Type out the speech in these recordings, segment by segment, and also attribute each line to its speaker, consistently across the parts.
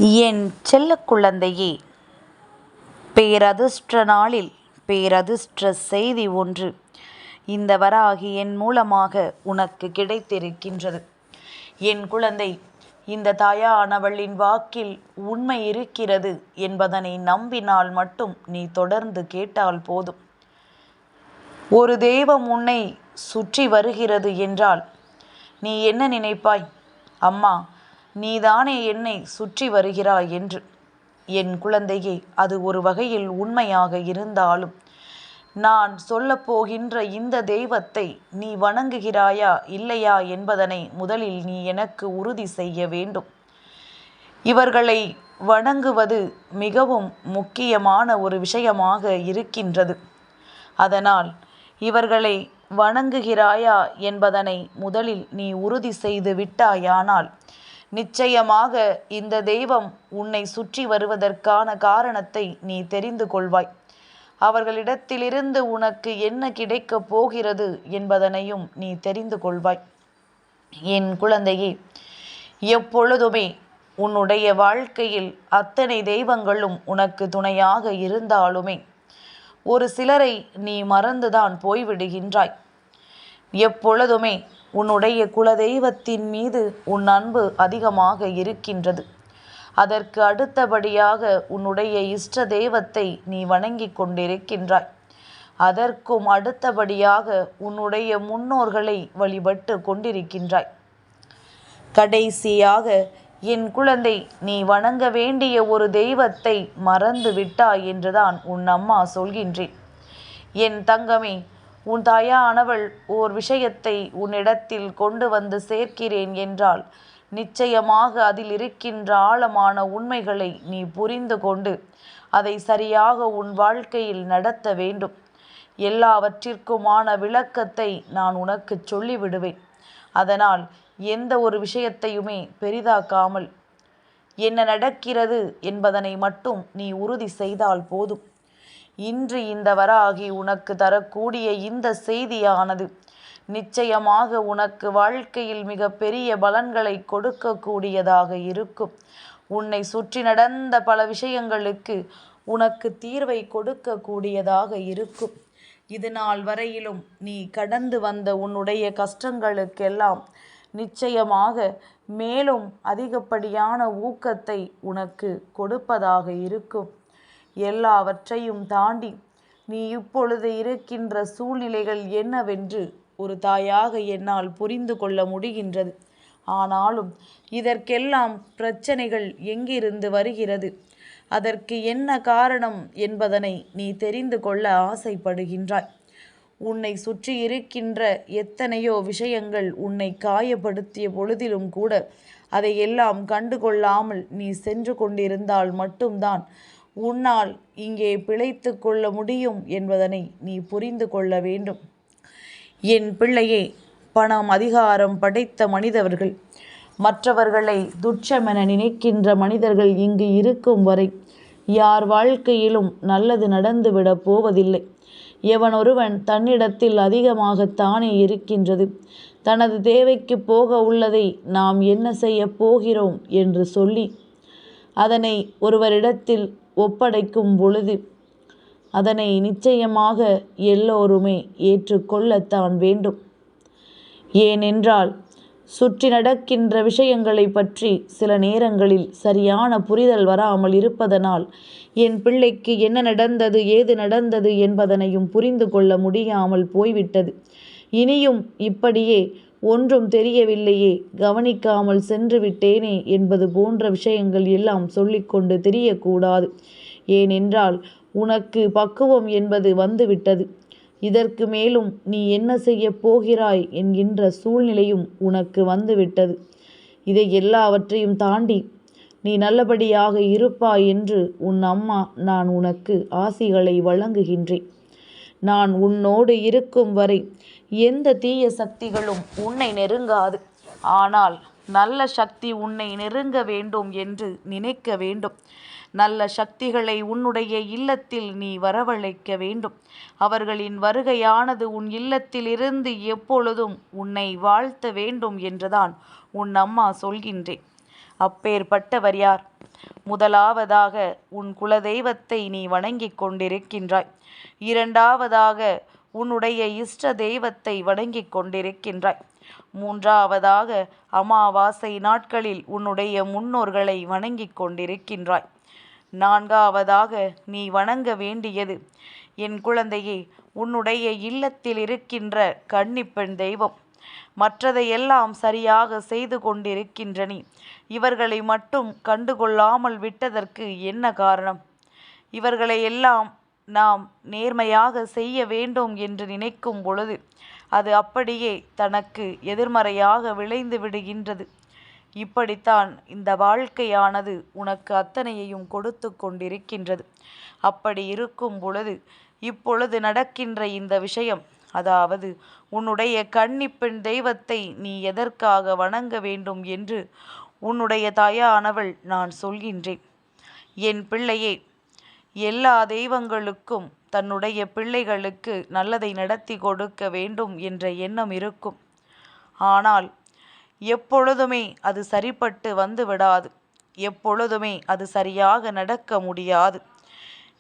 Speaker 1: என் செல்லக் குழந்தையே, பேரதிர்ஷ்ட நாளில் பேரதிர்ஷ்ட செய்தி ஒன்று இந்த வராகி என் மூலமாக உனக்கு கிடைத்திருக்கின்றது. என் குழந்தை, இந்த தாயானவளின் வாக்கில் உண்மை இருக்கிறது என்பதனை நம்பினால் மட்டும் நீ தொடர்ந்து கேட்டால் போதும். ஒரு தெய்வம் உன்னை சுற்றி வருகிறது என்றால் நீ என்ன நினைப்பாய்? அம்மா, நீதானே என்னை சுற்றி வருகிறாய் என்று. என் குழந்தையே, அது ஒரு வகையில் உண்மையாக இருந்தாலும் நான் சொல்லப்போகின்ற இந்த தெய்வத்தை நீ வணங்குகிறாயா இல்லையா என்பதனை முதலில் நீ எனக்கு உறுதி செய்ய வேண்டும். இவர்களை வணங்குவது மிகவும் முக்கியமான ஒரு விஷயமாக இருக்கின்றது. அதனால் இவர்களை வணங்குகிறாயா என்பதனை முதலில் நீ உறுதி செய்து விட்டாயானால் நிச்சயமாக இந்த தெய்வம் உன்னை சுற்றி வருவதற்கான காரணத்தை நீ தெரிந்து கொள்வாய். அவர்களிடத்திலிருந்து உனக்கு என்ன கிடைக்கப் போகிறது என்பதனையும் நீ தெரிந்து கொள்வாய். என் குழந்தையே, எப்பொழுதுமே உன்னுடைய வாழ்க்கையில் அத்தனை தெய்வங்களும் உனக்கு துணையாக இருந்தாலுமே ஒரு சிலரை நீ மறந்துதான் போய்விடுகின்றாய். எப்பொழுதுமே உன்னுடைய குலதெய்வத்தின் மீது உன் அன்பு அதிகமாக இருக்கின்றது. அதற்கு அடுத்தபடியாக உன்னுடைய இஷ்ட தெய்வத்தை நீ வணங்கி கொண்டிருக்கின்றாய். அதற்கும் அடுத்தபடியாக உன்னுடைய முன்னோர்களை வழிபட்டு கொண்டிருக்கின்றாய். கடைசியாக என் குழந்தை, நீ வணங்க வேண்டிய ஒரு தெய்வத்தை மறந்து விட்டாய் என்றுதான் உன் அம்மா சொல்கின்றேன். என் தங்கமே, உன் தாயானவள் ஓர் விஷயத்தை உன்னிடத்தில் கொண்டு வந்து சேர்க்கிறேன் என்றால் நிச்சயமாக அதில் இருக்கின்ற ஆழமான உண்மைகளை நீ புரிந்து கொண்டு அதை சரியாக உன் வாழ்க்கையில் நடத்த வேண்டும். எல்லாவற்றிற்குமான விளக்கத்தை நான் உனக்கு சொல்லிவிடுவேன். அதனால் எந்த ஒரு விஷயத்தையுமே பெரிதாக்காமல் என்ன நடக்கிறது என்பதனை மட்டும் நீ உறுதி செய்தால் போதும். இன்று இந்த வராகி உனக்கு தரக்கூடிய இந்த செய்தியானது நிச்சயமாக உனக்கு வாழ்க்கையில் மிக பெரிய பலன்களை கொடுக்கக்கூடியதாக இருக்கும். உன்னை சுற்றி நடந்த பல விஷயங்களுக்கு உனக்கு தீர்வை கொடுக்கக்கூடியதாக இருக்கும். இது நாள் வரையிலும் நீ கடந்து வந்த உன்னுடைய கஷ்டங்களுக்கெல்லாம் நிச்சயமாக மேலும் அதிகப்படியான ஊக்கத்தை உனக்கு கொடுப்பதாக இருக்கும். எல்லாவற்றையும் தாண்டி நீ இப்பொழுது இருக்கின்ற சூழ்நிலைகள் என்னவென்று ஒரு தாயாக என்னால் புரிந்து கொள்ள முடிகின்றது. ஆனாலும் இதற்கெல்லாம் பிரச்சனைகள் எங்கிருந்து வருகிறது, அதற்கு என்ன காரணம் என்பதனை நீ தெரிந்து கொள்ள ஆசைப்படுகின்றாய். உன்னை சுற்றி இருக்கின்ற எத்தனையோ விஷயங்கள் உன்னை காயப்படுத்திய பொழுதிலும் கூட அதையெல்லாம் கண்டுகொள்ளாமல் நீ சென்று கொண்டிருந்தால் மட்டும்தான் உன்னால் இங்கே பிழைத்து கொள்ள முடியும் என்பதனை நீ புரிந்து கொள்ள வேண்டும். என் பிள்ளையே, பணம் அதிகாரம் படைத்த மனிதர்கள், மற்றவர்களை துச்சமென நினைக்கின்ற மனிதர்கள் இங்கு இருக்கும் வரை யார் வாழ்க்கையிலும் நல்லது நடந்துவிடப் போவதில்லை. எவனொருவன் தன்னிடத்தில் அதிகமாகத்தானே இருக்கின்றது, தனது தேவைக்கு போக உள்ளதை நாம் என்ன செய்ய போகிறோம் என்று சொல்லி அதனை ஒருவரிடத்தில் ஒப்படைக்கும் பொழுது அதனை நிச்சயமாக எல்லோருமே ஏற்றுக்கொள்ளத்தான் வேண்டும். ஏனென்றால் சுற்றி நடக்கின்ற விஷயங்களை பற்றி சில நேரங்களில் சரியான புரிதல் வராமல் இருப்பதனால் என் பிள்ளைக்கு என்ன நடந்தது, ஏது நடந்தது என்பதனையும் புரிந்து கொள்ள முடியாமல் போய்விட்டது. இனியும் இப்படியே ஒன்றும் தெரியவில்லையே, கவனிக்காமல் சென்று விட்டேனே என்பது போன்ற விஷயங்கள் எல்லாம் சொல்லிக்கொண்டு தெரியக்கூடாது. ஏனென்றால் உனக்கு பக்குவம் என்பது வந்துவிட்டது. இதற்கு மேலும் நீ என்ன செய்ய போகிறாய் என்கின்ற சூழ்நிலையும் உனக்கு வந்துவிட்டது. இதை எல்லாவற்றையும் தாண்டி நீ நல்லபடியாக இருப்பாய் என்று உன் அம்மா நான் உனக்கு ஆசிகளை வழங்குகின்றேன். நான் உன்னோடு இருக்கும் வரை எந்த தீய சக்திகளும் உன்னை நெருங்காது. ஆனால் நல்ல சக்தி உன்னை நெருங்க வேண்டும் என்று நினைக்க வேண்டும். நல்ல சக்திகளை உன்னுடைய இல்லத்தில் நீ வரவழைக்க வேண்டும். அவர்களின் வருகையானது உன் இல்லத்திலிருந்து எப்பொழுதும் உன்னை வாழ்த்த வேண்டும் என்றுதான் உன் அம்மா சொல்கின்றேன். அப்பேற்பட்டவர் யார்? முதலாவதாக உன் குலதெய்வத்தை நீ வணங்கிக் கொண்டிருக்கின்றாய். இரண்டாவதாக உன்னுடைய இஷ்ட தெய்வத்தை வணங்கிக் கொண்டிருக்கின்றாய். மூன்றாவதாக அமாவாசை நாட்களில் உன்னுடைய முன்னோர்களை வணங்கிக் கொண்டிருக்கின்றாய். நான்காவதாக நீ வணங்க வேண்டியது என் குழந்தையே உன்னுடைய இல்லத்தில் இருக்கின்ற கன்னிப்பெண் தெய்வம். மற்றதையெல்லாம் சரியாக செய்து கொண்டிருக்கின்ற நீ இவர்களை மட்டும் கண்டுகொள்ளாமல் விட்டதற்கு என்ன காரணம்? இவர்களை எல்லாம் நாம் நேர்மையாக செய்ய வேண்டும் என்று நினைக்கும் பொழுது அது அப்படியே தனக்கு எதிர்மறையாக விளைந்து விடுகின்றது. இப்படித்தான் இந்த வாழ்க்கையானது உனக்கு அத்தனையையும் கொடுத்து கொண்டிருக்கின்றது. அப்படி இருக்கும் பொழுது இப்பொழுது நடக்கின்ற இந்த விஷயம், அதாவது உன்னுடைய கன்னிப்பெண் தெய்வத்தை நீ எதற்காக வணங்க வேண்டும் என்று உன்னுடைய தாயானவள் நான் சொல்கின்றேன். என் பிள்ளையே, எல்லா தெய்வங்களுக்கும் தன்னுடைய பிள்ளைகளுக்கு நல்லதை நடத்தி கொடுக்க வேண்டும் என்ற எண்ணம் இருக்கும். ஆனால் எப்பொழுதுமே அது சரிப்பட்டு வந்து விடாது. எப்பொழுதுமே அது சரியாக நடக்க முடியாது.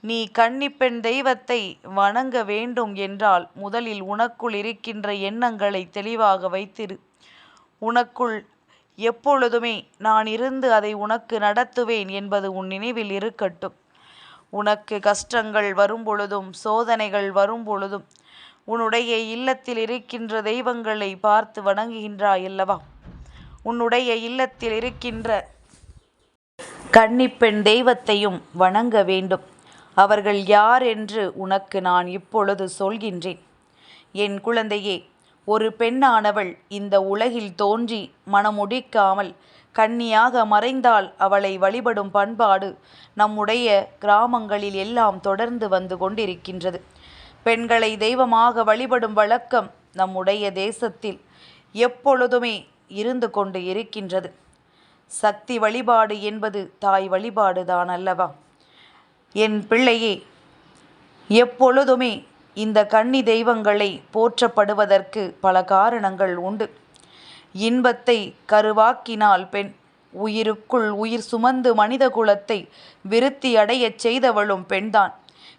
Speaker 1: நீ கன்னிப்பெண் தெய்வத்தை வணங்க வேண்டும் என்றால் முதலில் உனக்குள் இருக்கின்ற எண்ணங்களை தெளிவாக வைத்திரு. உனக்குள் எப்பொழுதுமே நான் இருந்து அதை உனக்கு நடத்துவேன் என்பது உன் நினைவில் இருக்கட்டும். உனக்கு கஷ்டங்கள் வரும் பொழுதும் சோதனைகள் வரும் பொழுதும் உன்னுடைய இல்லத்தில் இருக்கின்ற தெய்வங்களை பார்த்து வணங்குகின்றாய் அல்லவா? உன்னுடைய இல்லத்தில் இருக்கின்ற கன்னிப்பெண் தெய்வத்தையும் வணங்க வேண்டும். அவர்கள் யார் என்று உனக்கு நான் இப்பொழுது சொல்கின்றேன். என் குழந்தையே, ஒரு பெண்ணானவள் இந்த உலகில் தோன்றி மனமுடிக்காமல் கன்னியாக மறைந்தால் அவளை வழிபடும் பண்பாடு நம்முடைய கிராமங்களில் எல்லாம் தொடர்ந்து வந்து கொண்டிருக்கின்றது. பெண்களை தெய்வமாக வழிபடும் வழக்கம் நம்முடைய தேசத்தில் எப்பொழுதுமே இருந்து கொண்டு இருக்கின்றது. சக்தி வழிபாடு என்பது தாய் வழிபாடுதான் அல்லவா? என் பிள்ளையே, எப்பொழுதுமே இந்த கன்னி தெய்வங்களை போற்றப்படுவதற்கு பல காரணங்கள் உண்டு. இன்பத்தை கருவாக்கினால் பெண் உயிருக்குள் உயிர் சுமந்து மனித குலத்தை விருத்தி அடையச் செய்தவளும் பெண்தான்.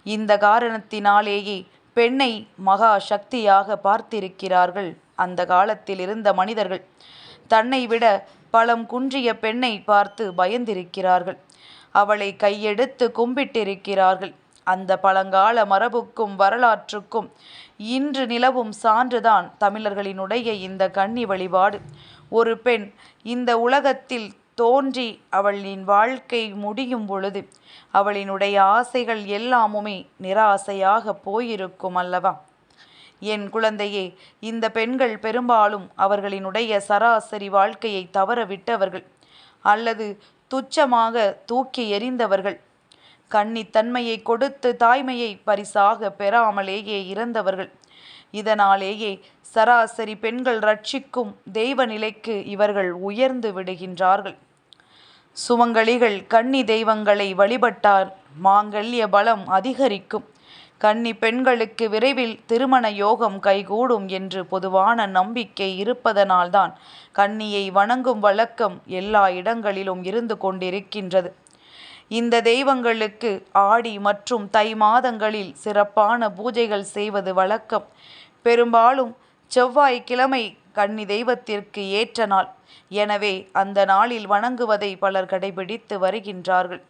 Speaker 1: இந்த காரணத்தினாலேயே பெண்ணை மகா சக்தியாக பார்த்திருக்கிறார்கள் அந்த காலத்தில் இருந்த மனிதர்கள். தன்னை விட பலம் குன்றிய பெண்ணை பார்த்து பயந்திருக்கிறார்கள். அவளை கையெடுத்து கும்பிட்டிருக்கிறார்கள். அந்த பழங்கால மரபுக்கும் வரலாற்றுக்கும் இன்று நிலவும் சான்றுதான் தமிழர்களினுடைய இந்த கன்னி வழிபாடு. ஒரு பெண் இந்த உலகத்தில் தோன்றி அவளின் வாழ்க்கை முடியும் பொழுது அவளினுடைய ஆசைகள் எல்லாமுமே நிராசையாக போயிருக்கும் அல்லவா? என் குழந்தையே, இந்த பெண்கள் பெரும்பாலும் அவர்களினுடைய சராசரி வாழ்க்கையை தவற விட்டவர்கள் அல்லது துச்சமாக தூக்கி எறிந்தவர்கள். கன்னித்தன்மையை கொடுத்து தாய்மையை பரிசாக பெறாமலேயே இறந்தவர்கள். இதனாலேயே சராசரி பெண்கள் ரட்சிக்கும் தெய்வ நிலைக்கு இவர்கள் உயர்ந்து விடுகின்றார்கள். சுமங்கலிகள் கன்னி தெய்வங்களை வழிபட்டால் மாங்கல்ய பலம் அதிகரிக்கும். கன்னி பெண்களுக்கு விரைவில் திருமண யோகம் கைகூடும் என்று பொதுவான நம்பிக்கை இருப்பதனால்தான் கன்னியை வணங்கும் வழக்கம் எல்லா இடங்களிலும் இருந்து கொண்டிருக்கின்றது. இந்த தெய்வங்களுக்கு ஆடி மற்றும் தை மாதங்களில் சிறப்பான பூஜைகள் செய்வது வழக்கம். பெரும்பாலும் செவ்வாய்க்கிழமை கன்னி தெய்வத்திற்கு ஏற்ற நாள். எனவே அந்த நாளில் வணங்குவதை பலர் கடைபிடித்து வருகின்றார்கள்.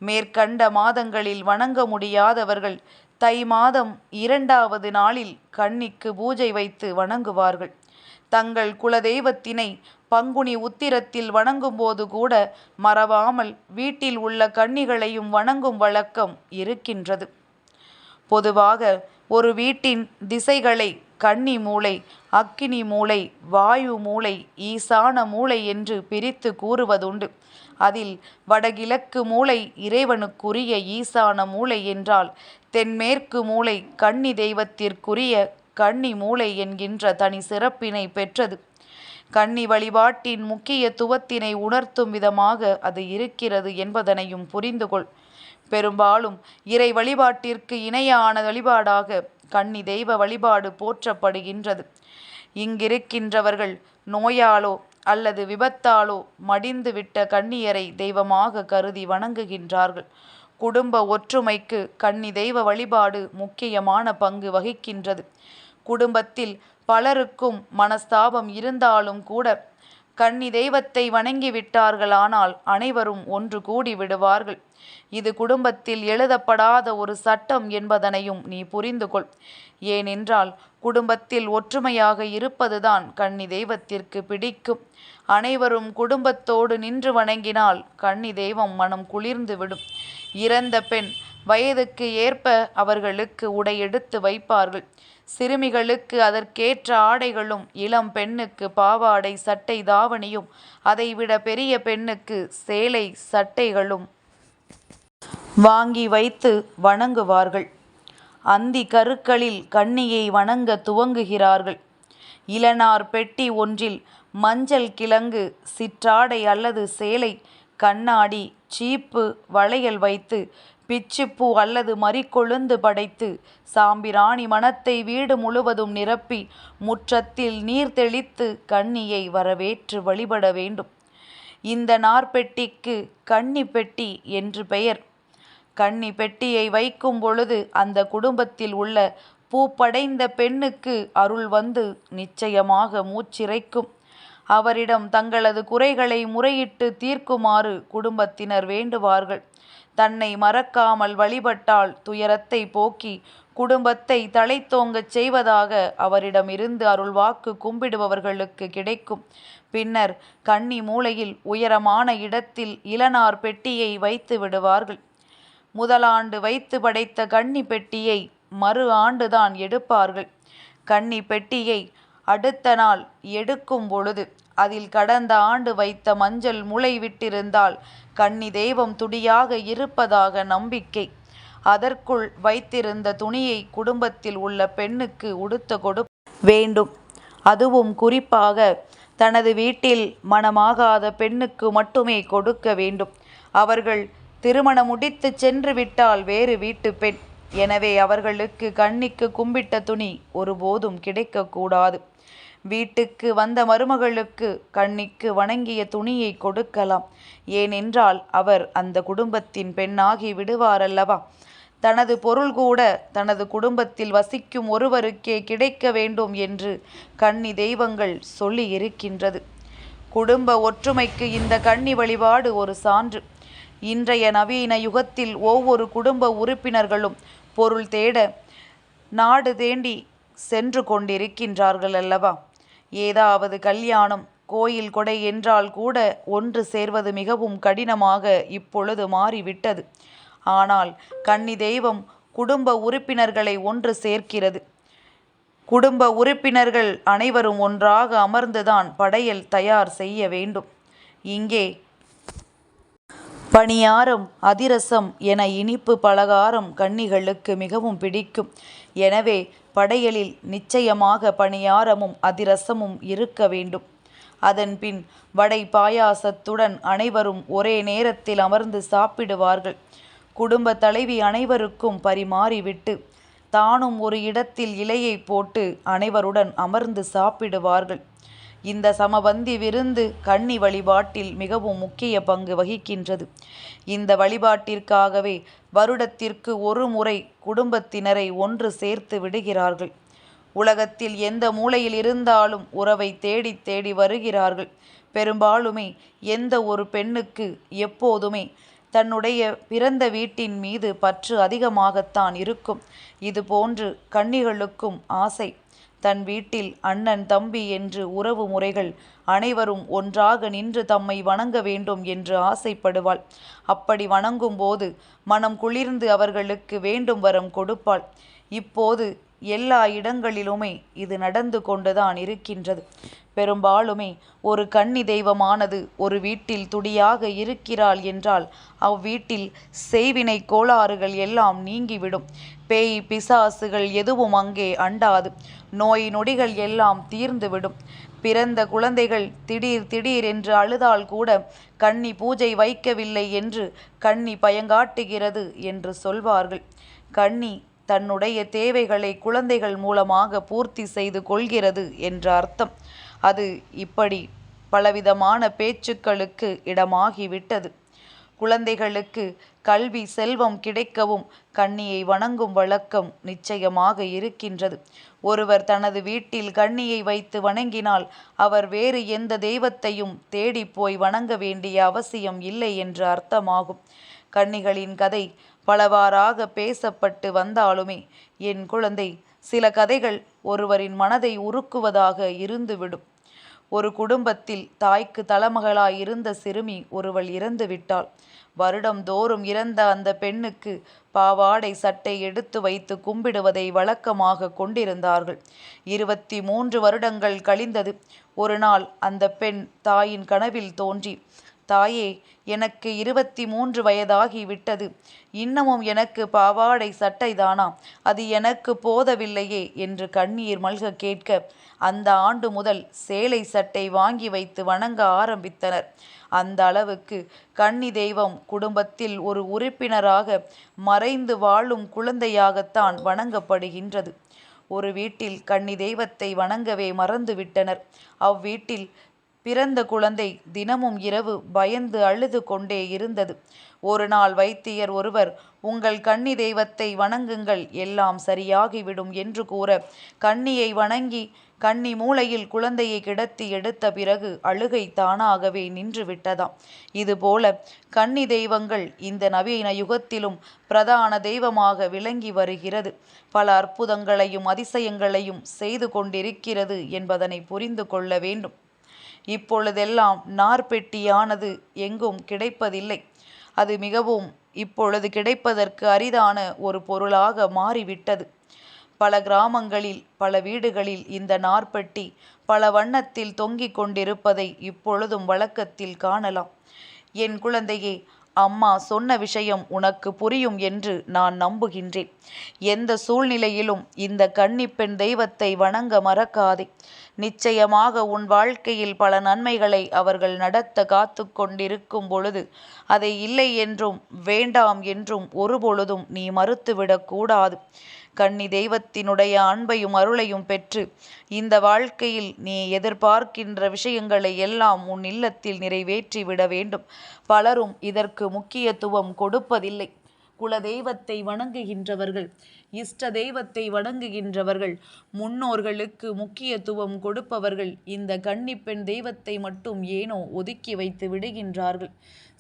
Speaker 1: மேற்கண்ட மாதங்களில் வணங்க முடியாதவர்கள் தை மாதம் 2வது நாளில் கன்னிக்கு பூஜை வைத்து வணங்குவார்கள். தங்கள் குலதெய்வத்தினை பங்குனி உத்திரத்தில் வணங்கும் போது கூட மறவாமல் வீட்டில் உள்ள கன்னிகளையும் வணங்கும் வழக்கம் இருக்கின்றது. பொதுவாக ஒரு வீட்டின் திசைகளை கன்னி மூலை, அக்கினி மூலை, வாயு மூலை, ஈசான மூலை என்று பிரித்து கூறுவதுண்டு. அதில் வடகிழக்கு மூலை இறைவனுக்குரிய ஈசான மூலை என்றால் தென்மேற்கு மூலை கன்னி தெய்வத்திற்குரிய கன்னி மூலை என்கின்ற தனி சிறப்பினை பெற்றது. கன்னி வழிபாட்டின் முக்கியத்துவத்தினை உணர்த்தும் விதமாக அது இருக்கிறது என்பதனையும் புரிந்துகொள். பெரும்பாலும் இறை வழிபாட்டிற்கு இணையான வழிபாடாக கன்னி தெய்வ வழிபாடு போற்றப்படுகின்றது. இங்கிருக்கின்றவர்கள் நோயாலோ அல்லது விபத்தாலோ மடிந்து விட்ட கன்னியரை தெய்வமாக கருதி வணங்குகின்றார்கள். குடும்ப ஒற்றுமைக்கு கன்னி தெய்வ வழிபாடு முக்கியமான பங்கு வகிக்கின்றது. குடும்பத்தில் பலருக்கும் மனஸ்தாபம் இருந்தாலும் கூட கன்னி தெய்வத்தை வணங்கிவிட்டார்களானால் அனைவரும் ஒன்று கூடி விடுவார்கள். இது குடும்பத்தில் எழுதப்படாத ஒரு சட்டம் என்பதனையும் நீ புரிந்து கொள். ஏனென்றால் குடும்பத்தில் ஒற்றுமையாக இருப்பதுதான் கன்னி தெய்வத்திற்கு பிடிக்கும். அனைவரும் குடும்பத்தோடு நின்று வணங்கினால் கன்னி தெய்வம் மனம் குளிர்ந்து விடும். இறந்த பெண் வயதுக்கு ஏற்ப அவர்களுக்கு உடை எடுத்து வைப்பார்கள். சிறுமிகளுக்கு அதற்கேற்ற ஆடைகளும், இளம் பெண்ணுக்கு பாவாடை சட்டை தாவணியும், அதைவிட பெரிய பெண்ணுக்கு சேலை சட்டைகளும் வாங்கி வைத்து வணங்குவார்கள். அந்தி கருக்களில் கன்னியை வணங்க துவங்குகிறார்கள். இளநார் பெட்டி ஒன்றில் மஞ்சள் கிழங்கு, சிற்றாடை அல்லது சேலை, கண்ணாடி, சீப்பு, வளையல் வைத்து பிச்சிப்பூ அல்லது மறிக்கொழுந்து படைத்து சாம்பிராணி மணத்தை வீடு முழுவதும் நிரப்பி முற்றத்தில் நீர் தெளித்து கன்னியை வரவேற்று வழிபட வேண்டும். இந்த நார்பெட்டிக்கு கன்னி பெட்டி என்று பெயர். கன்னி பெட்டியை வைக்கும் பொழுது அந்த குடும்பத்தில் உள்ள பூப்படைந்த பெண்ணுக்கு அருள் வந்து நிச்சயமாக மூச்சிறைக்கும். அவரிடம் தங்களது குறைகளை முறையிட்டு தீர்க்குமாறு குடும்பத்தினர் வேண்டுவார்கள். தன்னை மறக்காமல் வழிபட்டால் துயரத்தை போக்கி குடும்பத்தை தழைத்தோங்கச் செய்வதாக அவரிடமிருந்து அருள்வாக்கு கும்பிடுபவர்களுக்கு கிடைக்கும். பின்னர் கன்னி மூலையில் உயரமான இடத்தில் இளநார் பெட்டியை வைத்து விடுவார்கள். முதலாண்டு வைத்து படைத்த கன்னி பெட்டியை மறு ஆண்டுதான் எடுப்பார்கள். கன்னி பெட்டியை அடுத்த நாள் எடுக்கும் பொழுது அதில் கடந்த ஆண்டு வைத்த மஞ்சள் முளை விட்டிருந்தால் கன்னி தெய்வம் துடியாக இருப்பதாக நம்பிக்கை. அதற்குள் வைத்திருந்த துணியை குடும்பத்தில் உள்ள பெண்ணுக்கு உடுத்த கொடுக்க வேண்டும். அதுவும் குறிப்பாக தனது வீட்டில் மணமாகாத பெண்ணுக்கு மட்டுமே கொடுக்க வேண்டும். அவர்கள் திருமணம் முடித்து சென்று விட்டால் வேறு வீட்டு பெண். எனவே அவர்களுக்கு கன்னிக்கு கும்பிட்ட துணி ஒருபோதும் கிடைக்கக்கூடாது. வீட்டுக்கு வந்த மருமகளுக்கு கன்னிக்கு வணங்கிய துணியை கொடுக்கலாம். ஏனென்றால் அவர் அந்த குடும்பத்தின் பெண்ணாகி விடுவாரல்லவா. தனது பொருள் கூட தனது குடும்பத்தில் வசிக்கும் ஒருவருக்கே கிடைக்க வேண்டும் என்று கன்னி தெய்வங்கள் சொல்லி இருக்கின்றது. குடும்ப ஒற்றுமைக்கு இந்த கன்னி வழிபாடு ஒரு சான்று. இன்றைய நவீன யுகத்தில் ஒவ்வொரு குடும்ப உறுப்பினர்களும் பொருள் தேட நாடு தேண்டி சென்று கொண்டிருக்கின்றார்கள் அல்லவா. ஏதாவது கல்யாணம், கோயில் கொடை என்றால் கூட ஒன்று சேர்வது மிகவும் கடினமாக இப்பொழுது மாறிவிட்டது. ஆனால் கன்னி தெய்வம் குடும்ப உறுப்பினர்களை ஒன்று சேர்க்கிறது. குடும்ப உறுப்பினர்கள் அனைவரும் ஒன்றாக அமர்ந்துதான் படையல் தயார் செய்ய வேண்டும். இங்கே பணியாரம், அதிரசம் என இனிப்பு பலகாரம் கன்னிகளுக்கு மிகவும் பிடிக்கும். எனவே படையலில் நிச்சயமாக பணியாரமும் அதிரசமும் இருக்க வேண்டும். அதன்பின் வடை பாயாசத்துடன் அனைவரும் ஒரே நேரத்தில் அமர்ந்து சாப்பிடுவார்கள். குடும்ப தலைவி அனைவருக்கும் பரிமாறிவிட்டு தானும் ஒரு இடத்தில் இலையை போட்டு அனைவருடன் அமர்ந்து சாப்பிடுவார்கள். இந்த சமபந்தி விருந்து கன்னி வழிபாட்டில் மிகவும் முக்கிய பங்கு வகிக்கின்றது. இந்த வழிபாட்டிற்காகவே வருடத்திற்கு ஒரு முறை குடும்பத்தினரை ஒன்று சேர்த்து விடுகிறார்கள். உலகத்தில் எந்த மூலையில் இருந்தாலும் உறவை தேடி தேடி வருகிறார்கள். பெரும்பாலுமே எந்த ஒரு பெண்ணுக்கு எப்போதுமே தன்னுடைய பிறந்த வீட்டின் மீது பற்று அதிகமாகத்தான் இருக்கும். இதுபோன்று கன்னிகளுக்கும் ஆசை. தன் வீட்டில் அண்ணன், தம்பி என்று உறவு முறைகள் அனைவரும் ஒன்றாக நின்று தம்மை வணங்க வேண்டும் என்று ஆசைப்படுவாள். அப்படி வணங்கும் போது மனம் குளிர்ந்து அவர்களுக்கு வேண்டும் வரம் கொடுப்பாள். இப்போது எல்லா இடங்களிலுமே இது நடந்து கொண்டுதான் இருக்கின்றது. பெரும்பாலுமே ஒரு கன்னி தெய்வமானது ஒரு வீட்டில் துடியாக இருக்கிறாள் என்றால் அவ்வீட்டில் செய்வினை கோளாறுகள் எல்லாம் நீங்கிவிடும். பேய் பிசாசுகள் எதுவும் அங்கே அண்டாது. நோய் நொடிகள் எல்லாம் தீர்ந்துவிடும். பிறந்த குழந்தைகள் திடீர் திடீர் என்று அழுதால் கூட கன்னி பூஜை வைக்கவில்லை என்று கன்னி பயங்காட்டுகிறது என்று சொல்வார்கள். கன்னி தன்னுடைய தேவைகளை குழந்தைகள் மூலமாக பூர்த்தி செய்து கொள்கிறது என்ற அர்த்தம். அது இப்படி பலவிதமான பேச்சுக்களுக்கு இடமாகிவிட்டது. குழந்தைகளுக்கு கல்வி செல்வம் கிடைக்கவும் கன்னியை வணங்கும் வழக்கம் நிச்சயமாக இருக்கின்றது. ஒருவர் தனது வீட்டில் கன்னியை வைத்து வணங்கினால் அவர் வேறு எந்த தெய்வத்தையும் தேடி போய் வணங்க வேண்டிய அவசியம் இல்லை என்று அர்த்தமாகும். கன்னிகளின் கதை பலவாறாக பேசப்பட்டு வந்தாலுமே என் குழந்தை, சில கதைகள் ஒருவரின் மனதை உருக்குவதாக இருந்துவிடும். ஒரு குடும்பத்தில் தாய்க்கு தலைமகளாய் இருந்த சிறுமி ஒருவள் இறந்து விட்டாள். வருடம் தோறும் இறந்த அந்த பெண்ணுக்கு பாவாடை சட்டை எடுத்து வைத்து கும்பிடுவதை வழக்கமாக கொண்டிருந்தார்கள். 23 வருடங்கள் கழிந்தது. ஒரு நாள் அந்த பெண் தாயின் கனவில் தோன்றி, தாயே, எனக்கு 23 வயதாகிவிட்டது. இன்னமும் எனக்கு பாவாடை சட்டைதானா? அது எனக்கு போதவில்லையே என்று கண்ணீர் மல்க கேட்க, அந்த ஆண்டு முதல் சேலை சட்டை வாங்கி வைத்து வணங்க ஆரம்பித்தனர். அந்த அளவுக்கு கன்னி தெய்வம் குடும்பத்தில் ஒரு உறுப்பினராக மறைந்து வாழும் குழந்தையாகத்தான் வணங்கப்படுகின்றது. ஒரு வீட்டில் கன்னி தெய்வத்தை வணங்கவே மறந்துவிட்டனர். அவ்வீட்டில் பிறந்த குழந்தை தினமும் இரவு பயந்து அழுது கொண்டே இருந்தது. ஒரு நாள் வைத்தியர் ஒருவர், உங்கள் கன்னி தெய்வத்தை வணங்குங்கள், எல்லாம் சரியாகிவிடும் என்று கூற, கன்னியை வணங்கி கன்னி மூலையில் குழந்தையை கிடத்தி எடுத்த பிறகு அழுகை தானாகவே நின்று விட்டதாம். இதுபோல கன்னி தெய்வங்கள் இந்த நவீன யுகத்திலும் பிரதான தெய்வமாக விளங்கி வருகிறது. பல அற்புதங்களையும் அதிசயங்களையும் செய்து கொண்டிருக்கிறது என்பதனை புரிந்து கொள்ள வேண்டும். இப்பொழுதெல்லாம் நார்பெட்டியானது எங்கும் கிடைப்பதில்லை. அது மிகவும் இப்பொழுது கிடைப்பதற்கு அரிதான ஒரு பொருளாக மாறிவிட்டது. பல கிராமங்களில் பல வீடுகளில் இந்த நார்பெட்டி பல வண்ணத்தில் தொங்கிக் கொண்டிருப்பதை இப்பொழுதும் வழக்கத்தில் காணலாம். என் குழந்தையே, அம்மா சொன்ன விஷயம் உனக்கு புரியும் என்று நான் நம்புகின்றேன். எந்த சூழ்நிலையிலும் இந்த கன்னிப்பெண் தெய்வத்தை வணங்க மறக்காதே. நிச்சயமாக உன் வாழ்க்கையில் பல நன்மைகளை அவர்கள் நடத்த காத்து கொண்டிருக்கும் பொழுது அதை இல்லை என்றும் வேண்டாம் என்றும் ஒருபொழுதும் நீ மறுத்துவிடக்கூடாது. கன்னி தெய்வத்தினுடைய அன்பையும் அருளையும் பெற்று இந்த வாழ்க்கையில் நீ எதிர்பார்க்கின்ற விஷயங்களை எல்லாம் உன் இல்லத்தில் நிறைவேற்றி விட வேண்டும். பலரும் இதற்கு முக்கியத்துவம் கொடுப்பதில்லை. குல தெய்வத்தை வணங்குகின்றவர்கள், இஷ்ட தெய்வத்தை வணங்குகின்றவர்கள், முன்னோர்களுக்கு முக்கியத்துவம் கொடுப்பவர்கள் இந்த கன்னிப்பெண் தெய்வத்தை மட்டும் ஏனோ ஒதுக்கி வைத்து விடுகின்றார்கள்.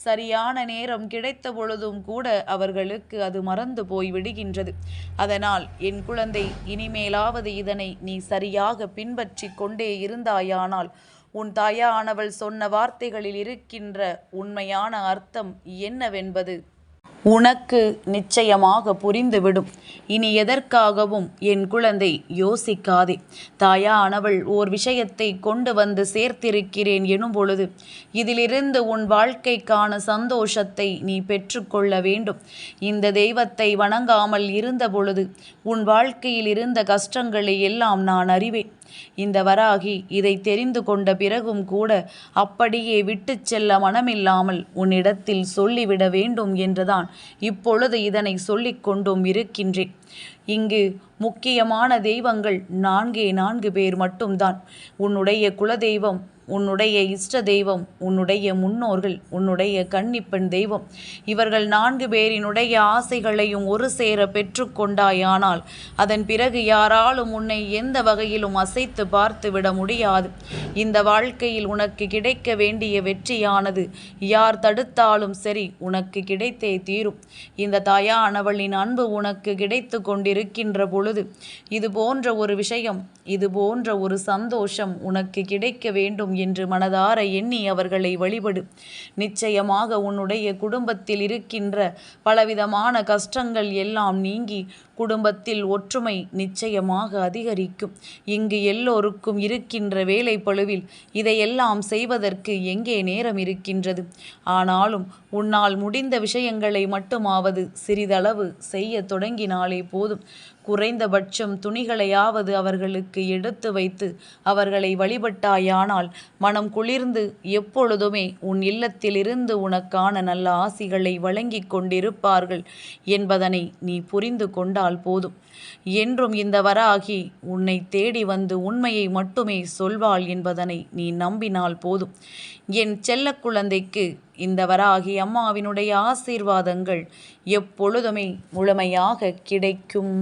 Speaker 1: சரியான நேரம் கிடைத்த பொழுதும் கூட அவர்களுக்கு அது மறந்து போய் விடுகின்றது. அதனால் என் குழந்தை, இனிமேலாவது இதனை நீ சரியாக பின்பற்றி கொண்டே இருந்தாயானால் உன் தாயானவள் சொன்ன வார்த்தைகளில் இருக்கின்ற உண்மையான அர்த்தம் என்னவென்பது உனக்கு நிச்சயமாக புரிந்துவிடும். இனி எதற்காகவும் என் குழந்தை யோசிக்காதே. தாயானவள் ஓர் விஷயத்தை கொண்டு வந்து சேர்த்திருக்கிறேன் எனும் பொழுது இதிலிருந்து உன் வாழ்க்கைக்கான சந்தோஷத்தை நீ பெற்றுக்கொள்ள வேண்டும். இந்த தெய்வத்தை வணங்காமல் இருந்த பொழுது உன் வாழ்க்கையில் இருந்த கஷ்டங்களை எல்லாம் நான் அறிவேன். இந்த வராகி இதை தெரிந்து கொண்ட பிறகும் கூட அப்படியே விட்டு செல்ல மனமில்லாமல் உன்னிடத்தில் சொல்லிவிட வேண்டும் என்றுதான் இப்பொழுது இதனை சொல்லிக் கொண்டும் இருக்கின்றேன். இங்கு முக்கியமான தெய்வங்கள் 4 பேர் மட்டும்தான். உன்னுடைய குலதெய்வம், உன்னுடைய இஷ்ட தெய்வம், உன்னுடைய முன்னோர்கள், உன்னுடைய கன்னிப்பெண் தெய்வம், இவர்கள் 4 பேரினுடைய ஆசைகளையும் ஒரு சேர பெற்றுக்கொண்டாயானால் அதன் பிறகு யாராலும் உன்னை எந்த வகையிலும் அசைத்து பார்த்து விட முடியாது. இந்த வாழ்க்கையில் உனக்கு கிடைக்க வேண்டிய வெற்றியானது யார் தடுத்தாலும் சரி உனக்கு கிடைத்தே தீரும். இந்த தாயானவளின் அன்பு உனக்கு கிடைத்து கொண்டிருக்கின்ற பொழுது இது போன்ற ஒரு விஷயம், இது போன்ற ஒரு சந்தோஷம் உனக்கு கிடைக்க வேண்டும் என்று மனதார எண்ணி அவர்களை வழிபடு. நிச்சயமாக உன்னுடைய குடும்பத்தில் இருக்கின்ற பலவிதமான கஷ்டங்கள் எல்லாம் நீங்கி குடும்பத்தில் ஒற்றுமை நிச்சயமாக அதிகரிக்கும். இங்கு எல்லோருக்கும் இருக்கின்ற வேலை பளுவில் இதையெல்லாம் செய்வதற்கு எங்கே நேரம் இருக்கின்றது? ஆனாலும் உன்னால் முடிந்த விஷயங்களை மட்டுமாவது சிறிதளவு செய்ய தொடங்கினாலே போதும். குறைந்தபட்சம் துணிகளையாவது அவர்களுக்கு எடுத்து வைத்து அவர்களை வழிபட்டாயானால் மனம் குளிர்ந்து எப்பொழுதுமே உன் இல்லத்திலிருந்து உனக்கான நல்ல ஆசிகளை வழங்கி கொண்டிருப்பார்கள் என்பதனை நீ புரிந்து கொண்டால் நம்பினால் போதும். என்றும் இந்த வராகி உன்னை தேடி வந்து உண்மையை மட்டுமே சொல்வாள் என்பதனை நீ நம்பினால் போதும். என் செல்ல குழந்தைக்கு இந்த வராகி அம்மாவினுடைய ஆசீர்வாதங்கள் எப்பொழுதுமே முழுமையாக கிடைக்கும்.